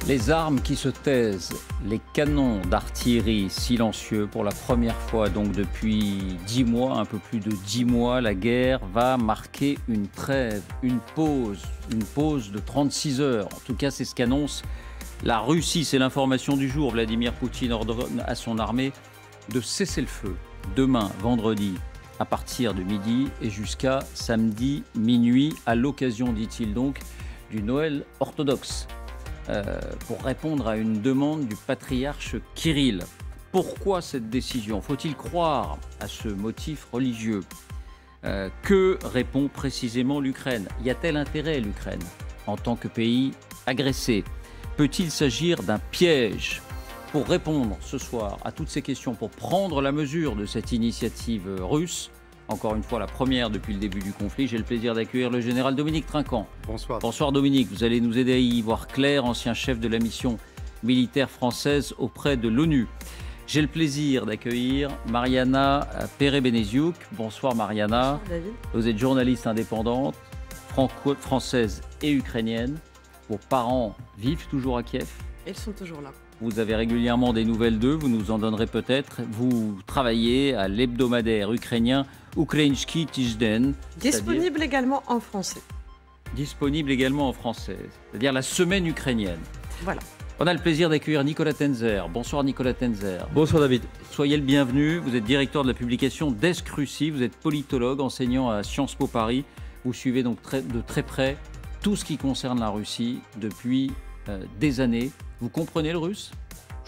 Les armes qui se taisent, les canons d'artillerie silencieux pour la première fois donc depuis 10 mois, un peu plus de 10 mois, la guerre va marquer une trêve, une pause de 36 heures. En tout cas, c'est ce qu'annonce la Russie, c'est l'information du jour. Vladimir Poutine ordonne à son armée de cesser le feu demain, vendredi, à partir de midi et jusqu'à samedi minuit, à l'occasion, dit-il donc, du Noël orthodoxe. Pour répondre à une demande du patriarche Kirill. Pourquoi cette décision? Faut-il croire à ce motif religieux? Que répond précisément l'Ukraine? Y a-t-elle intérêt, l'Ukraine, en tant que pays agressé? Peut-il s'agir d'un piège? Pour répondre ce soir à toutes ces questions, pour prendre la mesure de cette initiative russe, encore une fois la première depuis le début du conflit, j'ai le plaisir d'accueillir le général Dominique Trinquant. Bonsoir. Bonsoir Dominique, vous allez nous aider à y voir clair, ancien chef de la mission militaire française auprès de l'ONU. J'ai le plaisir d'accueillir Mariana Perez-Beneziuk. Bonsoir Mariana. Bonsoir David. Vous êtes journaliste indépendante, française et ukrainienne. Vos parents vivent toujours à Kiev. Ils sont toujours là. Vous avez régulièrement des nouvelles d'eux, vous nous en donnerez peut-être. Vous travaillez à l'hebdomadaire ukrainien Ukrainski Tizden. Disponible également en français. Disponible également en français, c'est-à-dire la semaine ukrainienne. Voilà. On a le plaisir d'accueillir Nicolas Tenzer. Bonsoir Nicolas Tenzer. Bonsoir David. Soyez le bienvenu. Vous êtes directeur de la publication Desk Russie. Vous êtes politologue, enseignant à Sciences Po Paris. Vous suivez donc de très près tout ce qui concerne la Russie depuis des années. Vous comprenez le russe?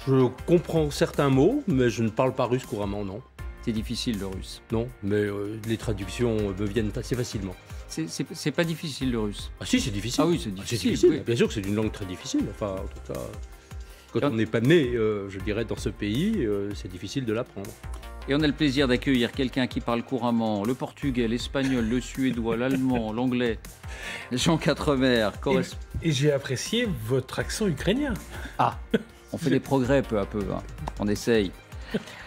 Je comprends certains mots, mais je ne parle pas russe couramment, non. C'est difficile le russe. Non, mais les traductions me viennent assez facilement. C'est pas difficile le russe. Ah si, c'est difficile. Ah oui, c'est difficile. Oui. Bien sûr que c'est une langue très difficile. Enfin, en tout cas, quand on n'est pas né, je dirais, dans ce pays, c'est difficile de l'apprendre. Et on a le plaisir d'accueillir quelqu'un qui parle couramment le portugais, l'espagnol, le suédois, l'allemand, l'anglais. Jean Quatremer. Et j'ai apprécié votre accent ukrainien. Ah, on fait des progrès peu à peu. Hein. On essaye.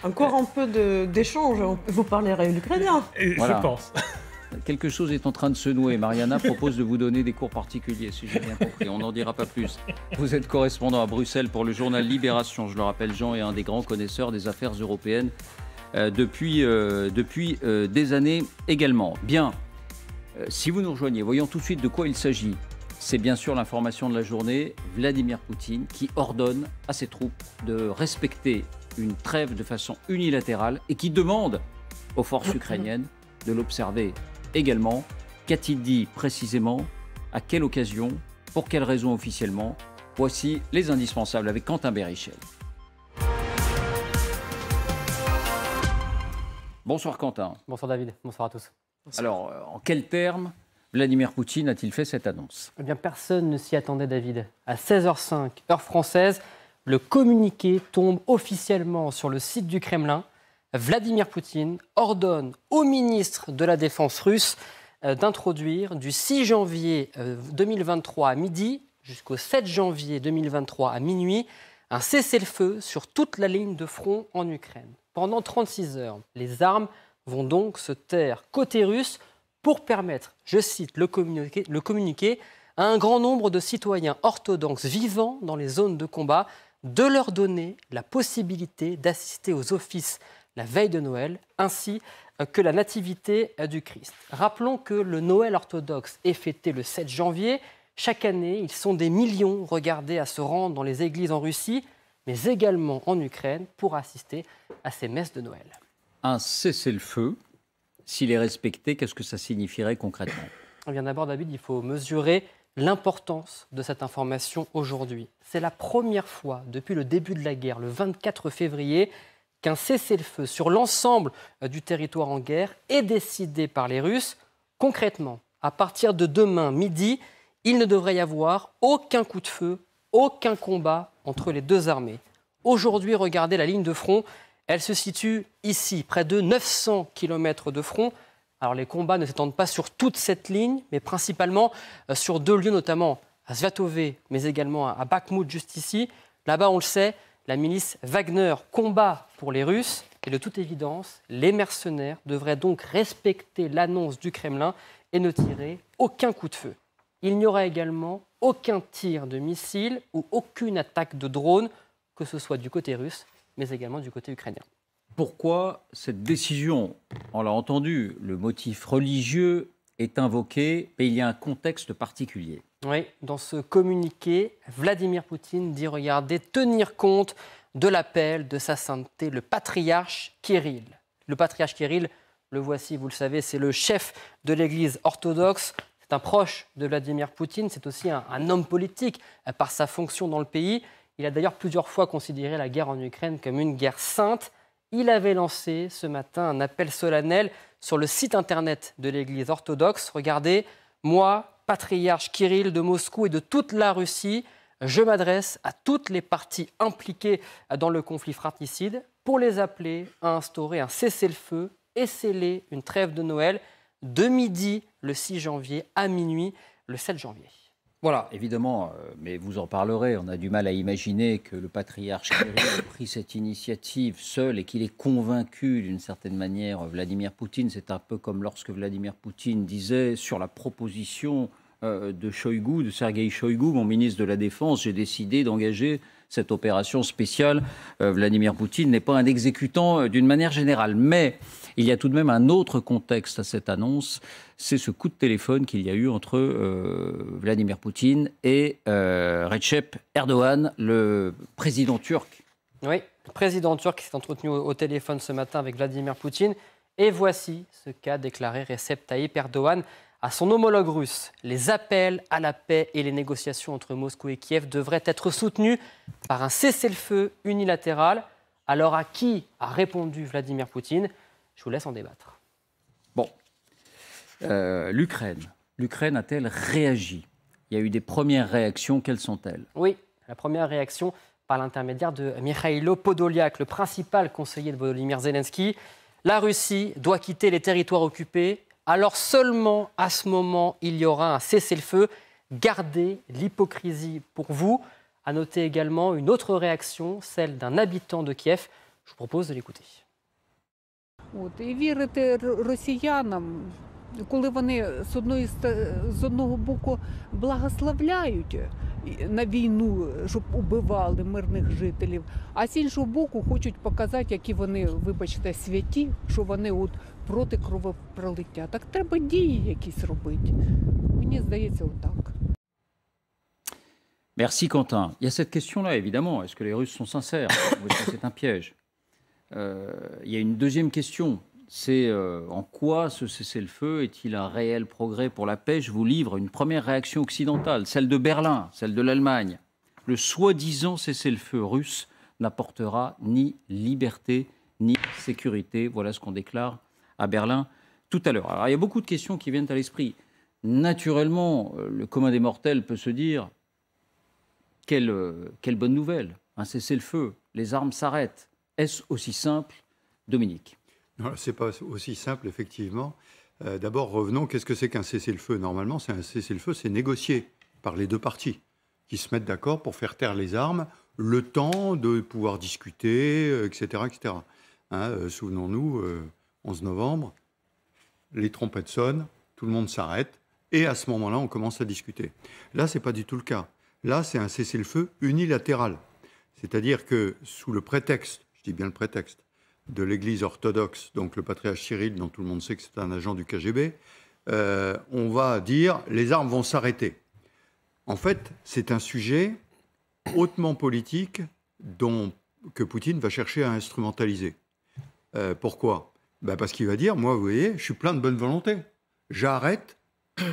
Encore un peu d'échange. Vous parlerez l'ukrainien. Voilà. Je pense. Quelque chose est en train de se nouer. Mariana propose de vous donner des cours particuliers, si j'ai bien compris. On n'en dira pas plus. Vous êtes correspondant à Bruxelles pour le journal Libération. Je le rappelle, Jean est un des grands connaisseurs des affaires européennes depuis des années également. Bien, si vous nous rejoignez, voyons tout de suite de quoi il s'agit. C'est bien sûr l'information de la journée. Vladimir Poutine qui ordonne à ses troupes de respecter une trêve de façon unilatérale et qui demande aux forces ukrainiennes de l'observer également. Qu'a-t-il dit précisément? À quelle occasion? Pour quelles raisons officiellement? Voici les indispensables avec Quentin Berrichel. Bonsoir Quentin. Bonsoir David, bonsoir à tous. Alors, en quels termes Vladimir Poutine a-t-il fait cette annonce? Eh bien, personne ne s'y attendait, David. À 16h05, heure française, le communiqué tombe officiellement sur le site du Kremlin. Vladimir Poutine ordonne au ministre de la Défense russe d'introduire du 6 janvier 2023 à midi jusqu'au 7 janvier 2023 à minuit un cessez-le-feu sur toute la ligne de front en Ukraine. Pendant 36 heures, les armes vont donc se taire côté russe pour permettre, je cite le communiqué, à un grand nombre de citoyens orthodoxes vivant dans les zones de combat de leur donner la possibilité d'assister aux offices la veille de Noël, ainsi que la nativité du Christ. Rappelons que le Noël orthodoxe est fêté le 7 janvier. Chaque année, ils sont des millions regardés à se rendre dans les églises en Russie, mais également en Ukraine pour assister à ces messes de Noël. Un cessez-le-feu, s'il est respecté, qu'est-ce que ça signifierait concrètement? Eh bien d'abord, David, il faut mesurer l'importance de cette information aujourd'hui. C'est la première fois depuis le début de la guerre, le 24 février, qu'un cessez-le-feu sur l'ensemble du territoire en guerre est décidé par les Russes. Concrètement, à partir de demain midi, il ne devrait y avoir aucun coup de feu, aucun combat entre les deux armées. Aujourd'hui, regardez la ligne de front, elle se situe ici, près de 900 km de front. Alors les combats ne s'étendent pas sur toute cette ligne, mais principalement sur deux lieux, notamment à Svatové, mais également à Bakhmout, juste ici. Là-bas, on le sait, la milice Wagner combat pour les Russes. Et de toute évidence, les mercenaires devraient donc respecter l'annonce du Kremlin et ne tirer aucun coup de feu. Il n'y aura également aucun tir de missile ou aucune attaque de drone, que ce soit du côté russe, mais également du côté ukrainien. Pourquoi cette décision? On l'a entendu, le motif religieux est invoqué, mais il y a un contexte particulier. Oui, dans ce communiqué, Vladimir Poutine dit, regardez, tenir compte de l'appel de sa sainteté, le patriarche Kirill. Le patriarche Kirill, le voici, vous le savez, c'est le chef de l'Église orthodoxe. C'est un proche de Vladimir Poutine, c'est aussi un homme politique par sa fonction dans le pays. Il a d'ailleurs plusieurs fois considéré la guerre en Ukraine comme une guerre sainte. Il avait lancé ce matin un appel solennel sur le site internet de l'Église orthodoxe. Regardez, moi, patriarche Kirill de Moscou et de toute la Russie, je m'adresse à toutes les parties impliquées dans le conflit fratricide pour les appeler à instaurer un cessez-le-feu et sceller une trêve de Noël de midi le 6 janvier à minuit le 7 janvier. Voilà, évidemment, mais vous en parlerez. On a du mal à imaginer que le patriarche Kirill ait pris cette initiative seul et qu'il ait convaincu d'une certaine manière Vladimir Poutine. C'est un peu comme lorsque Vladimir Poutine disait sur la proposition de Shoigu, de Sergueï Shoigu, mon ministre de la Défense, j'ai décidé d'engager cette opération spéciale. Vladimir Poutine n'est pas un exécutant d'une manière générale. Mais il y a tout de même un autre contexte à cette annonce, c'est ce coup de téléphone qu'il y a eu entre Vladimir Poutine et Recep Erdogan, le président turc. Oui, le président turc s'est entretenu au téléphone ce matin avec Vladimir Poutine. Et voici ce qu'a déclaré Recep Tayyip Erdogan à son homologue russe. Les appels à la paix et les négociations entre Moscou et Kiev devraient être soutenus par un cessez-le-feu unilatéral. Alors à qui a répondu Vladimir Poutine? Je vous laisse en débattre. Bon, l'Ukraine a-t-elle réagi? Il y a eu des premières réactions, quelles sont-elles? Oui, la première réaction par l'intermédiaire de Mikhailo Podolyak, le principal conseiller de Volodymyr Zelensky. La Russie doit quitter les territoires occupés. Alors seulement à ce moment, il y aura un cessez-le-feu. Gardez l'hypocrisie pour vous. À noter également une autre réaction, celle d'un habitant de Kiev. Je vous propose de l'écouter. І вірити росіянам, коли вони з одного боку благословляють на війну, щоб убивали мирних жителів, а з іншого боку хочуть показати, які вони, вибачте, святі, що вони от проти кровопролиття. Так треба дії якісь робити. Мені здається, отак. Merci Quentin. Il y a cette question-là, évidemment. Est-ce que les Russes sont sincères ou est-ce que c'est un piège? Il y a une deuxième question. C'est en quoi ce cessez-le-feu est-il un réel progrès pour la paix? Je vous livre une première réaction occidentale, celle de Berlin, celle de l'Allemagne. Le soi-disant cessez-le-feu russe n'apportera ni liberté ni sécurité. Voilà ce qu'on déclare à Berlin tout à l'heure. Alors il y a beaucoup de questions qui viennent à l'esprit. Naturellement, le commun des mortels peut se dire quelle bonne nouvelle, un cessez-le-feu, les armes s'arrêtent. Est-ce aussi simple, Dominique? Non, ce n'est pas aussi simple, effectivement. D'abord, revenons, qu'est-ce que c'est qu'un cessez-le-feu? Normalement, c'est un cessez-le-feu, c'est négocié par les deux parties qui se mettent d'accord pour faire taire les armes, le temps de pouvoir discuter, etc. etc. Souvenons-nous, 11 novembre, les trompettes sonnent, tout le monde s'arrête, et à ce moment-là, on commence à discuter. Là, ce n'est pas du tout le cas. Là, c'est un cessez-le-feu unilatéral. C'est-à-dire que sous le prétexte, je dis bien le prétexte, de l'Église orthodoxe, donc le patriarche Kirill, dont tout le monde sait que c'est un agent du KGB, on va dire les armes vont s'arrêter. En fait, c'est un sujet hautement politique que Poutine va chercher à instrumentaliser. Pourquoi? Parce qu'il va dire, moi, vous voyez, je suis plein de bonne volonté. J'arrête,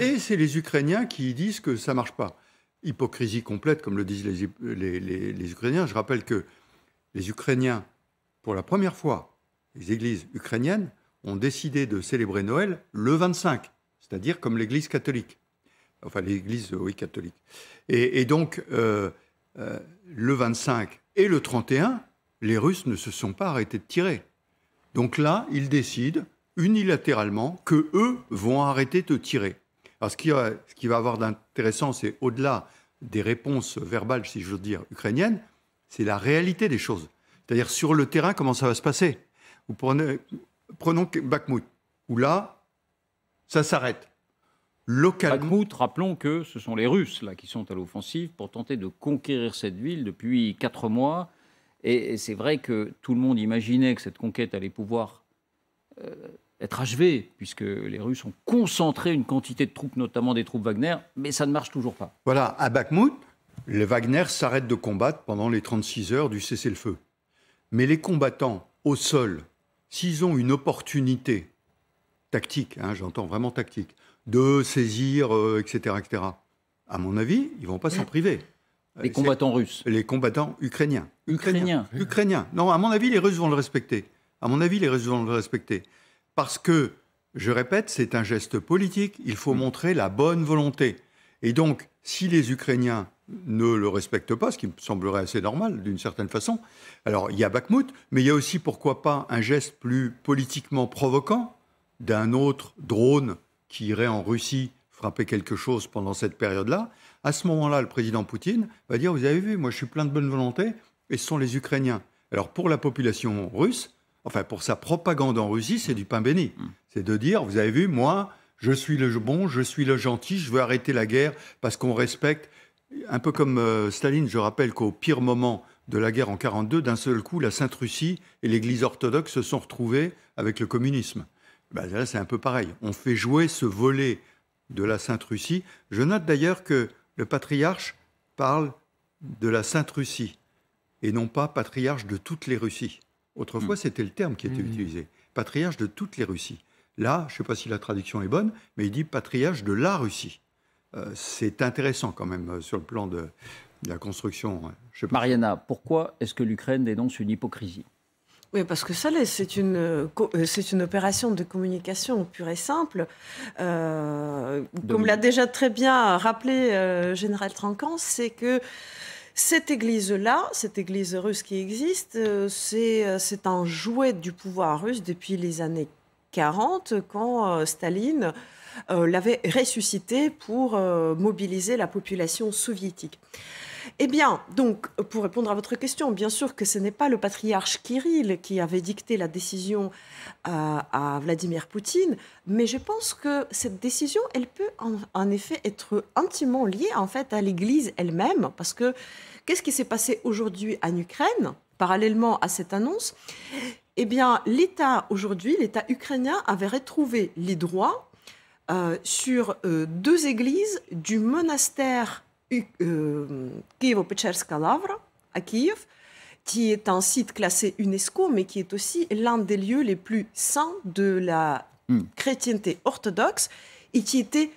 et c'est les Ukrainiens qui disent que ça ne marche pas. Hypocrisie complète, comme le disent les Ukrainiens. Je rappelle que les Ukrainiens, pour la première fois, les églises ukrainiennes ont décidé de célébrer Noël le 25, c'est-à-dire comme l'église catholique. Enfin, l'église, oui, catholique. Et donc, le 25 et le 31, les Russes ne se sont pas arrêtés de tirer. Donc là, ils décident unilatéralement qu'eux vont arrêter de tirer. Alors, ce qui va avoir d'intéressant, c'est au-delà des réponses verbales, si je veux dire, ukrainiennes, c'est la réalité des choses. C'est-à-dire, sur le terrain, comment ça va se passer? Prenons Bakhmout, où là, ça s'arrête. localement... Bakhmout, rappelons que ce sont les Russes là, qui sont à l'offensive pour tenter de conquérir cette ville depuis 4 mois. Et c'est vrai que tout le monde imaginait que cette conquête allait pouvoir être achevée, puisque les Russes ont concentré une quantité de troupes, notamment des troupes Wagner, mais ça ne marche toujours pas. Voilà, à Bakhmout, les Wagner s'arrêtent de combattre pendant les 36 heures du cessez-le-feu. Mais les combattants au sol, s'ils ont une opportunité tactique, j'entends vraiment tactique, de saisir, etc., à mon avis, ils ne vont pas s'en priver. Les combattants russes. Les combattants ukrainiens. Ukrainiens. Non, à mon avis, les Russes vont le respecter. Parce que, je répète, c'est un geste politique. Il faut montrer la bonne volonté. Et donc, si les Ukrainiens ne le respectent pas, ce qui me semblerait assez normal d'une certaine façon, alors il y a Bakhmout, mais il y a aussi, pourquoi pas, un geste plus politiquement provoquant d'un autre drone qui irait en Russie frapper quelque chose pendant cette période-là. À ce moment-là, le président Poutine va dire, vous avez vu, moi je suis plein de bonne volonté, et ce sont les Ukrainiens. Alors pour la population russe, enfin pour sa propagande en Russie, c'est du pain béni. C'est de dire, vous avez vu, moi, je suis le bon, je suis le gentil, je veux arrêter la guerre parce qu'on respecte. Un peu comme Staline, je rappelle qu'au pire moment de la guerre en 1942, d'un seul coup, la Sainte-Russie et l'Église orthodoxe se sont retrouvés avec le communisme. Là, c'est un peu pareil. On fait jouer ce volet de la Sainte-Russie. Je note d'ailleurs que le patriarche parle de la Sainte-Russie et non pas patriarche de toutes les Russies. Autrefois, c'était le terme qui était utilisé. Patriarche de toutes les Russies. Là, je ne sais pas si la traduction est bonne, mais il dit patriarche de la Russie. C'est intéressant quand même sur le plan de la construction. Mariana, pourquoi est-ce que l'Ukraine dénonce une hypocrisie ? Oui, parce que ça l'est. C'est une opération de communication pure et simple. Comme l'a déjà très bien rappelé Général Trancan, c'est que cette église-là, cette église russe qui existe, c'est un jouet du pouvoir russe depuis les années 40, quand Staline l'avait ressuscité pour mobiliser la population soviétique. Eh bien, donc, pour répondre à votre question, bien sûr que ce n'est pas le patriarche Kirill qui avait dicté la décision à Vladimir Poutine, mais je pense que cette décision, elle peut en effet être intimement liée en fait à l'Église elle-même, parce que qu'est-ce qui s'est passé aujourd'hui en Ukraine, parallèlement à cette annonce ? Eh bien, l'État aujourd'hui, l'État ukrainien avait retrouvé les droits sur 2 églises du monastère Kiévo-Pécherska Lavra à Kiev, qui est un site classé UNESCO, mais qui est aussi l'un des lieux les plus saints de la chrétienté orthodoxe et qui était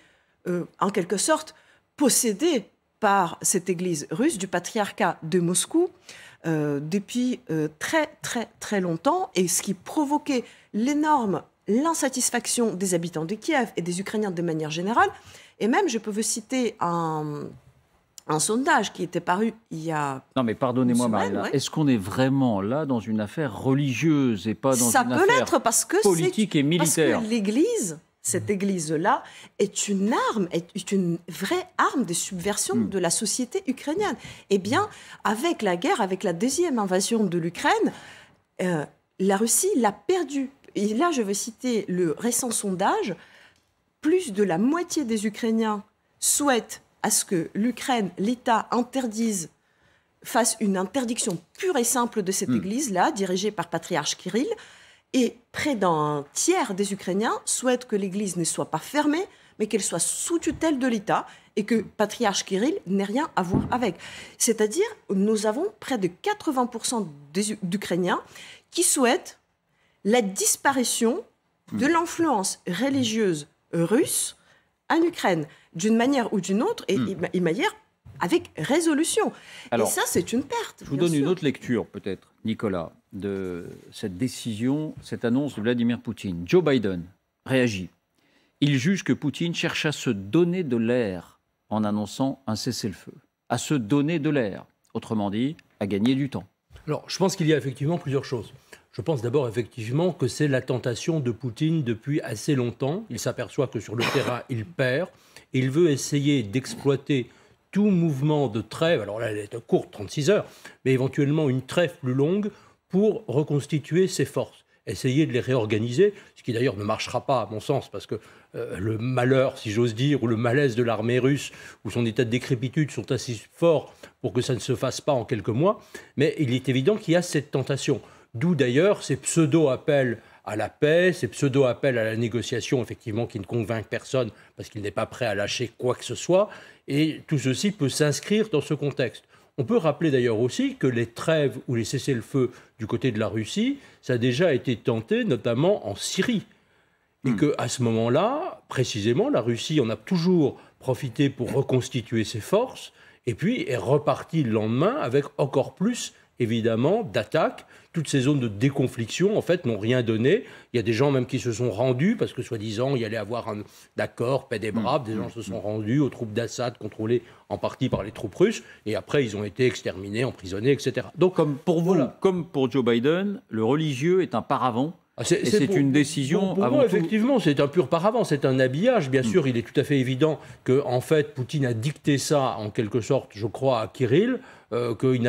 en quelque sorte possédé par cette église russe du patriarcat de Moscou depuis très très très longtemps, et ce qui provoquait l'insatisfaction des habitants de Kiev et des Ukrainiens de manière générale. Et même, je peux vous citer un sondage qui était paru il y a... Non, mais pardonnez-moi, Mariana, est-ce qu'on est vraiment là dans une affaire religieuse et pas dans une affaire politique et militaire ? Parce que l'Église, cette Église-là, est une arme, est une vraie arme de subversion de la société ukrainienne. Eh bien, avec la guerre, avec la deuxième invasion de l'Ukraine, la Russie l'a perdue. Et là, je veux citer le récent sondage. Plus de la moitié des Ukrainiens souhaitent à ce que l'Ukraine, l'État, fasse une interdiction pure et simple de cette église-là, dirigée par patriarche Kirill. Et près d'un tiers des Ukrainiens souhaitent que l'église ne soit pas fermée, mais qu'elle soit sous tutelle de l'État et que patriarche Kirill n'ait rien à voir avec. C'est-à-dire, nous avons près de 80% d'Ukrainiens qui souhaitent la disparition de l'influence religieuse russe en Ukraine, d'une manière ou d'une autre, et une manière avec résolution. Alors, et ça, c'est une perte. Je vous donne une autre lecture, peut-être, Nicolas, de cette décision, cette annonce de Vladimir Poutine. Joe Biden réagit. Il juge que Poutine cherche à se donner de l'air en annonçant un cessez-le-feu. À se donner de l'air. Autrement dit, à gagner du temps. Alors, je pense qu'il y a effectivement plusieurs choses. Je pense d'abord effectivement que c'est la tentation de Poutine depuis assez longtemps. Il s'aperçoit que sur le terrain, il perd. Et il veut essayer d'exploiter tout mouvement de trêve, alors là elle est courte, 36 heures, mais éventuellement une trêve plus longue pour reconstituer ses forces. essayer de les réorganiser, ce qui d'ailleurs ne marchera pas à mon sens, parce que le malheur, si j'ose dire, ou le malaise de l'armée russe, ou son état de décrépitude sont assez forts pour que ça ne se fasse pas en quelques mois, mais il est évident qu'il y a cette tentation. D'où d'ailleurs ces pseudo-appels à la paix, ces pseudo-appels à la négociation, effectivement, qui ne convainquent personne, parce qu'il n'est pas prêt à lâcher quoi que ce soit, et tout ceci peut s'inscrire dans ce contexte. On peut rappeler d'ailleurs aussi que les trêves ou les cessez-le-feu du côté de la Russie, ça a déjà été tenté, notamment en Syrie. Et qu'à ce moment-là, précisément, la Russie en a toujours profité pour reconstituer ses forces, et puis est repartie le lendemain avec encore plus, évidemment, d'attaques. Toutes ces zones de déconfliction, en fait, n'ont rien donné. Il y a des gens même qui se sont rendus, parce que, soi-disant, il y allait avoir un accord, paix des braves. Des gens se sont rendus aux troupes d'Assad, contrôlées en partie par les troupes russes. Et après, ils ont été exterminés, emprisonnés, etc. Donc, comme pour vous, comme pour Joe Biden, le religieux est un paravent. C'est une décision pour avant moi, tout. effectivement, c'est un pur paravent, c'est un habillage. Bien sûr, il est tout à fait évident que, en fait, Poutine a dicté ça, en quelque sorte, je crois, à Kirill, Kirill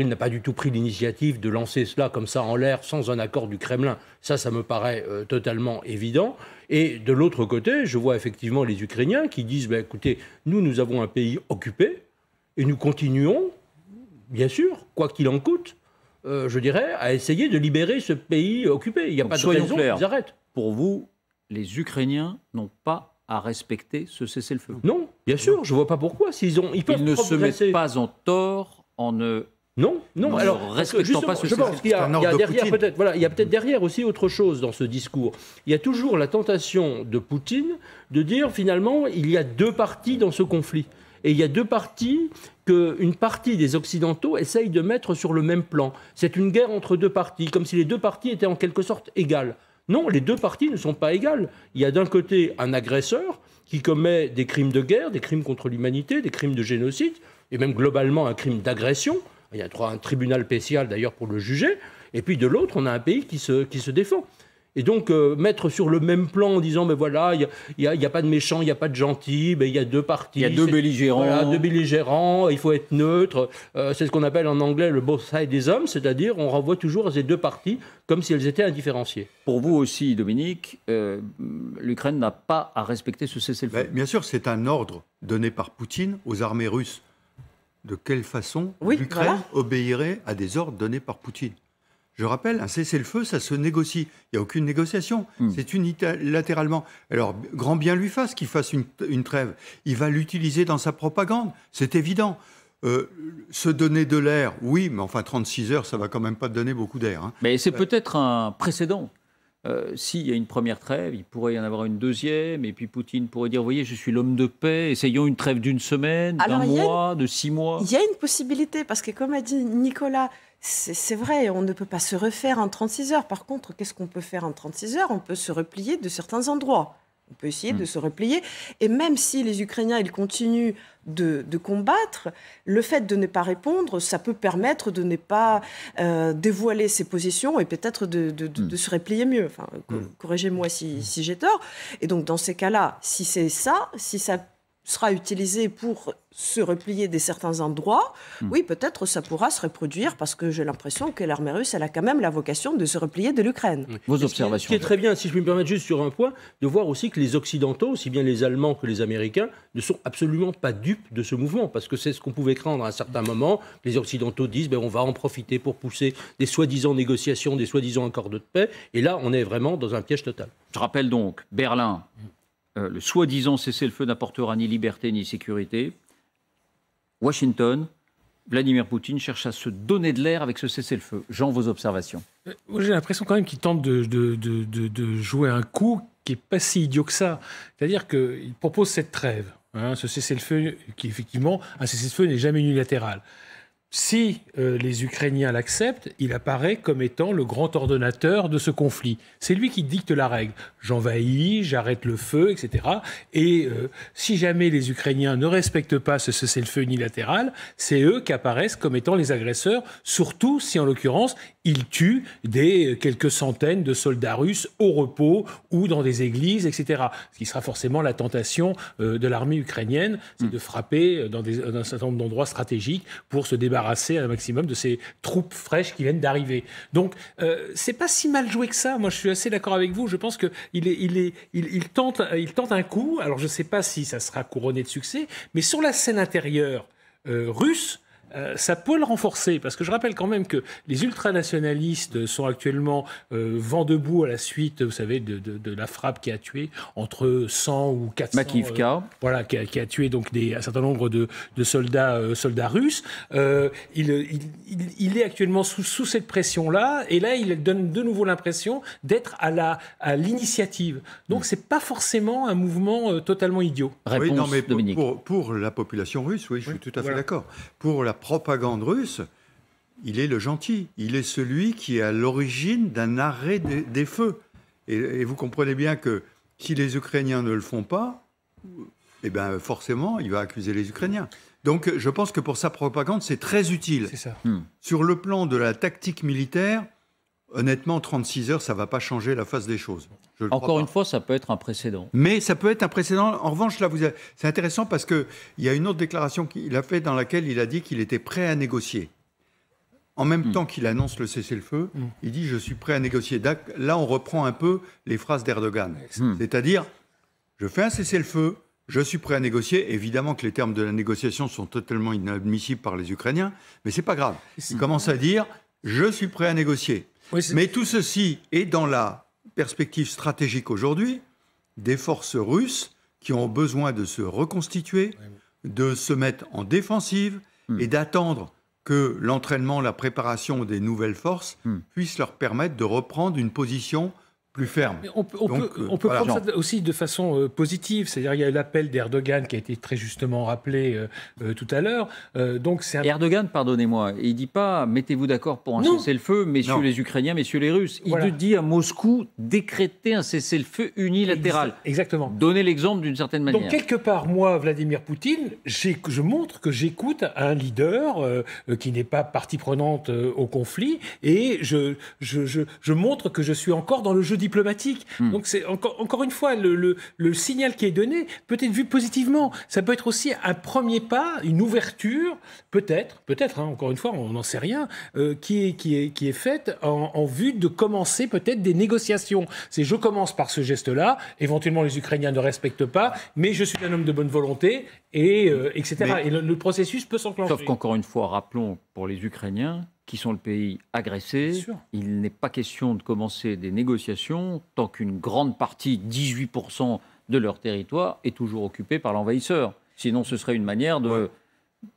n'a pas du tout pris l'initiative de lancer cela comme ça en l'air sans un accord du Kremlin. Ça me paraît totalement évident. Et de l'autre côté, je vois effectivement les Ukrainiens qui disent écoutez, nous avons un pays occupé et nous continuons, bien sûr, quoi qu'il en coûte, je dirais, à essayer de libérer ce pays occupé. Il n'y a pas de raison qu'ils arrêtent. Pour vous, les Ukrainiens n'ont pas à respecter ce cessez-le-feu. Non, bien sûr, je ne vois pas pourquoi. Ils ne se mettent pas en tort en ne... Non. Alors, respectant pas ce je pense qu'il y a derrière peut-être, il y a peut-être derrière aussi autre chose dans ce discours. Il y a toujours la tentation de Poutine de dire finalement il y a deux parties dans ce conflit. Et il y a deux parties qu'une partie des Occidentaux essaye de mettre sur le même plan. C'est une guerre entre deux parties, comme si les deux parties étaient en quelque sorte égales. Non, les deux parties ne sont pas égales. Il y a d'un côté un agresseur qui commet des crimes de guerre, des crimes contre l'humanité, des crimes de génocide, et même globalement un crime d'agression. Il y a un tribunal spécial d'ailleurs pour le juger. Et puis de l'autre, on a un pays qui se défend. Et donc, mettre sur le même plan en disant, voilà, il n'y a pas de méchants, il n'y a pas de gentils, il y a deux parties. Il y a deux belligérants. Voilà, deux belligérants, il faut être neutre. C'est ce qu'on appelle en anglais le both sides, c'est-à-dire on renvoie toujours à ces deux parties comme si elles étaient indifférenciées. Pour vous aussi, Dominique, l'Ukraine n'a pas à respecter ce cessez-le-feu. Bien sûr, c'est un ordre donné par Poutine aux armées russes. De quelle façon l'Ukraine obéirait à des ordres donnés par Poutine ? Je rappelle, un cessez-le-feu, ça se négocie. Il n'y a aucune négociation. C'est unilatéralement. Alors, grand bien lui fasse qu'il fasse une trêve. Il va l'utiliser dans sa propagande. C'est évident. Se donner de l'air, oui, mais enfin, 36 heures, ça ne va quand même pas donner beaucoup d'air. Hein. Mais c'est peut-être un précédent. S'il y a une première trêve, il pourrait y en avoir une deuxième, et puis Poutine pourrait dire, vous voyez, je suis l'homme de paix, essayons une trêve d'une semaine, d'un mois, de 6 mois. Il y a une possibilité, parce que comme a dit Nicolas, c'est vrai, on ne peut pas se refaire en 36 heures. Par contre, qu'est-ce qu'on peut faire en 36 heures ? On peut se replier de certains endroits. On peut essayer de se replier. Et même si les Ukrainiens ils continuent de combattre, le fait de ne pas répondre, ça peut permettre de ne pas dévoiler ses positions et peut-être de se replier mieux. Enfin, corrigez-moi si j'ai tort. Et donc, dans ces cas-là, si c'est ça, si ça sera utilisé pour se replier de certains endroits, oui, peut-être ça pourra se reproduire parce que j'ai l'impression que l'armée russe, elle a quand même la vocation de se replier de l'Ukraine. Vos observations. Ce qui est très bien, si je peux me permettre juste sur un point, de voir aussi que les Occidentaux, aussi bien les Allemands que les Américains, ne sont absolument pas dupes de ce mouvement, parce que c'est ce qu'on pouvait craindre à un certain moment. Les Occidentaux disent, on va en profiter pour pousser des soi-disant négociations, des soi-disant accords de paix, et là, on est vraiment dans un piège total. Je rappelle donc, Berlin, le soi-disant cessez-le-feu n'apportera ni liberté ni sécurité. Washington, Vladimir Poutine cherche à se donner de l'air avec ce cessez-le-feu. Jean, vos observations. Moi, j'ai l'impression quand même qu'il tente de jouer un coup qui n'est pas si idiot que ça. C'est-à-dire qu'il propose cette trêve, ce cessez-le-feu qui, effectivement, un cessez-le-feu n'est jamais unilatéral. Si les Ukrainiens l'acceptent, il apparaît comme étant le grand ordonnateur de ce conflit. C'est lui qui dicte la règle. J'envahis, j'arrête le feu, etc. Et si jamais les Ukrainiens ne respectent pas ce cessez-le-feu unilatéral, c'est eux qui apparaissent comme étant les agresseurs, surtout si, en l'occurrence, ils tuent des quelques centaines de soldats russes au repos ou dans des églises, etc. Ce qui sera forcément la tentation de l'armée ukrainienne, c'est de frapper dans un certain nombre d'endroits stratégiques pour se débarrasser débarrasser un maximum de ces troupes fraîches qui viennent d'arriver. Donc, c'est pas si mal joué que ça. Moi, je suis assez d'accord avec vous. Je pense qu'il tente un coup. Alors, je sais pas si ça sera couronné de succès, mais sur la scène intérieure russe, ça peut le renforcer, parce que je rappelle quand même que les ultranationalistes sont actuellement vent debout à la suite, vous savez, de la frappe qui a tué entre 100 ou 400... Makivka. Voilà, qui a tué donc un certain nombre de soldats russes. Il est actuellement sous cette pression-là, et là, il donne de nouveau l'impression d'être à l'initiative. Donc, c'est pas forcément un mouvement totalement idiot. Réponse, oui, non, mais Dominique. Pour la population russe, oui, je suis tout à fait d'accord. Pour la propagande russe, il est le gentil. Il est celui qui est à l'origine d'un arrêt des feux. Et vous comprenez bien que si les Ukrainiens ne le font pas, eh ben forcément, il va accuser les Ukrainiens. Donc, je pense que pour sa propagande, c'est très utile. C'est ça. Sur le plan de la tactique militaire, honnêtement, 36 heures, ça ne va pas changer la face des choses. Encore une fois, ça peut être un précédent. Mais ça peut être un précédent. En revanche, là, c'est intéressant parce qu'il y a une autre déclaration qu'il a faite dans laquelle il a dit qu'il était prêt à négocier. En même temps qu'il annonce le cessez-le-feu, il dit « je suis prêt à négocier ». Là, on reprend un peu les phrases d'Erdogan. C'est-à-dire, je fais un cessez-le-feu, je suis prêt à négocier. Évidemment que les termes de la négociation sont totalement inadmissibles par les Ukrainiens, mais ce n'est pas grave. Il commence à dire « je suis prêt à négocier ». Mais tout ceci est dans la perspective stratégique aujourd'hui des forces russes qui ont besoin de se reconstituer, de se mettre en défensive et d'attendre que l'entraînement, la préparation des nouvelles forces puisse leur permettre de reprendre une position plus ferme. Mais on peut voilà. prendre ça aussi de façon positive. C'est-à-dire, il y a eu l'appel d'Erdogan qui a été très justement rappelé tout à l'heure. Donc Erdogan, pardonnez-moi, il ne dit pas « mettez-vous d'accord pour un cessez-le-feu, messieurs les Ukrainiens, messieurs les Russes ». Il dit à Moscou « décréter un cessez-le-feu unilatéral ». Exactement. Donnez l'exemple d'une certaine manière. Donc, quelque part, moi, Vladimir Poutine, je montre que j'écoute un leader qui n'est pas partie prenante au conflit, et je montre que je suis encore dans le jeu diplomatique. Donc, c'est encore une fois, le signal qui est donné peut être vu positivement. Ça peut être aussi un premier pas, une ouverture, peut-être, hein, encore une fois, on n'en sait rien, qui est faite en vue de commencer peut-être des négociations. C'est je commence par ce geste-là, éventuellement les Ukrainiens ne respectent pas, mais je suis un homme de bonne volonté, etc. Et le processus peut s'enclencher. Sauf qu'encore une fois, rappelons pour les Ukrainiens, qui sont le pays agressé, il n'est pas question de commencer des négociations tant qu'une grande partie, 18% de leur territoire, est toujours occupée par l'envahisseur. Sinon, ce serait une manière de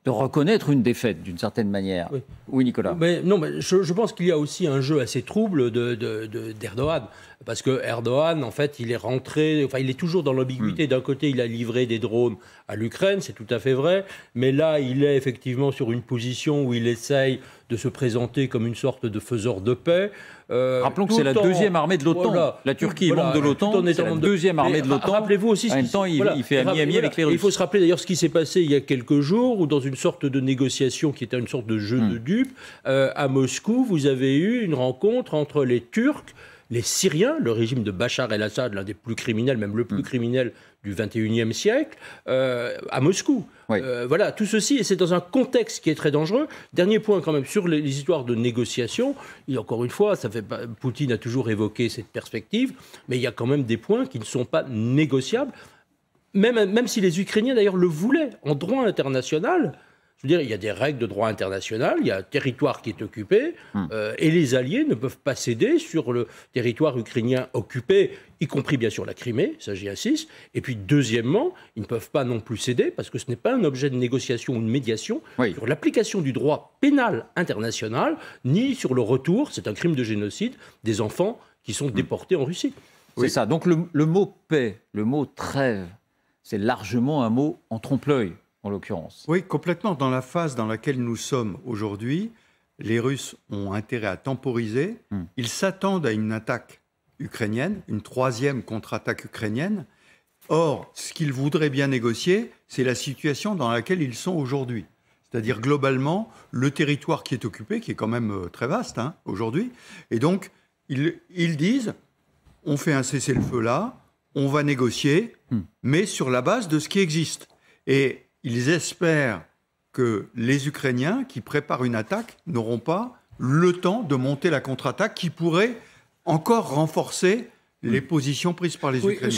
reconnaître une défaite, d'une certaine manière. Oui, Nicolas. Mais je pense qu'il y a aussi un jeu assez trouble d'Erdogan. Parce que Erdogan, en fait, il est toujours dans l'ambiguïté. D'un côté, il a livré des drones à l'Ukraine, c'est tout à fait vrai. Mais là, il est effectivement sur une position où il essaye de se présenter comme une sorte de faiseur de paix. Rappelons que c'est la deuxième armée de l'OTAN. Voilà, la Turquie est membre de l'OTAN, c'est la deuxième armée de l'OTAN. Rappelez-vous aussi en même temps, il fait ami-ami avec les Russes. Il faut se rappeler d'ailleurs ce qui s'est passé il y a quelques jours, où dans une sorte de négociation qui était une sorte de jeu de dupes, à Moscou, vous avez eu une rencontre entre les Turcs, les Syriens, le régime de Bachar el-Assad, l'un des plus criminels, même le plus criminel du XXIe siècle, à Moscou. Voilà, tout ceci, et c'est dans un contexte qui est très dangereux. Dernier point quand même, sur les histoires de négociation, et encore une fois, Poutine a toujours évoqué cette perspective, mais il y a quand même des points qui ne sont pas négociables, même si les Ukrainiens d'ailleurs le voulaient, en droit international. Je veux dire, il y a des règles de droit international, il y a un territoire qui est occupé, et les Alliés ne peuvent pas céder sur le territoire ukrainien occupé, y compris bien sûr la Crimée, ça j'y insiste. Et puis deuxièmement, ils ne peuvent pas non plus céder, parce que ce n'est pas un objet de négociation ou de médiation, sur l'application du droit pénal international, ni sur le retour, c'est un crime de génocide, des enfants qui sont déportés en Russie. C'est ça, donc le mot paix, le mot trêve, c'est largement un mot en trompe-l'œil. En l'occurrence. Oui, complètement. Dans la phase dans laquelle nous sommes aujourd'hui, les Russes ont intérêt à temporiser. Ils s'attendent à une attaque ukrainienne, une troisième contre-attaque ukrainienne. Or, ce qu'ils voudraient bien négocier, c'est la situation dans laquelle ils sont aujourd'hui. C'est-à-dire, globalement, le territoire qui est occupé, qui est quand même très vaste aujourd'hui. Et donc, ils disent, on fait un cessez-le-feu là, on va négocier, mais sur la base de ce qui existe. Et ils espèrent que les Ukrainiens qui préparent une attaque n'auront pas le temps de monter la contre-attaque qui pourrait encore renforcer les positions prises par les Ukrainiens.